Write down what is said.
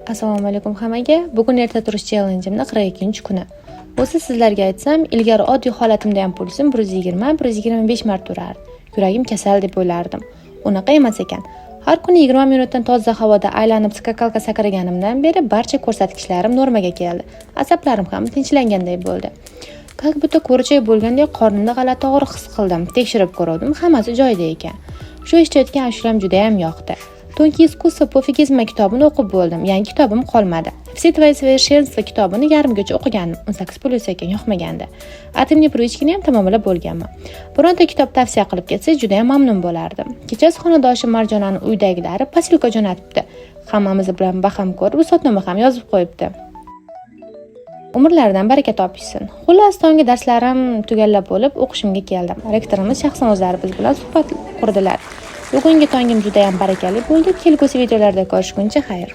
Assalomu alaykum hammaga. Bugun erta turish challenge'imning 42-kuni. O'zi sizlarga aytsam, ilgari oddiy holatimda ham pulsim 120-125 marta turardi. Yuragim kasal deb o'ylardim. Unaqa emas ekan. Har kuni 20 minutdan toza havoda aylanib skakalka sakraganimdan beri barcha ko'rsatkichlarim normaga keldi. Asablarim ham tinchlanganday bo'ldi. Как будто ko'richoy bo'lgandek qornimda g'alati og'riq his qildim. Tekshirib ko'rdim, hammasi joyida ekan. Shu eshitayotgan ashulam juda ham yoqdi. Тонкий искусство пофигизма kitobini o'qib bo'ldim. Yangi kitobim qolmadi. Все твои совершенства kitobini yarimgacha o'qigandim. 18 pul ekan, yoqmagandi. Atimni привычкini ham tamomlab bo'lganman. Bironta kitob tavsiya qilib ketsa, juda ham mamnun bo'lardim. Kechasi xonadoshim Marjonani uydagilari posilka jo'natibdi. Hammamiz bilan baham ko'rib, sotnoma ham yozib qo'yibdi. Umrlaridan baraka topishsin. Xullas, tonggi darslarim tugallab bo'lib, o'qishimga keldim. Rektorimiz shaxsan o'zlari biz bilan suhbat qurdilar. Bugungi tongim juda ham barakali bo'ldi. Kelgusi videolarda ko'rishguncha xayr.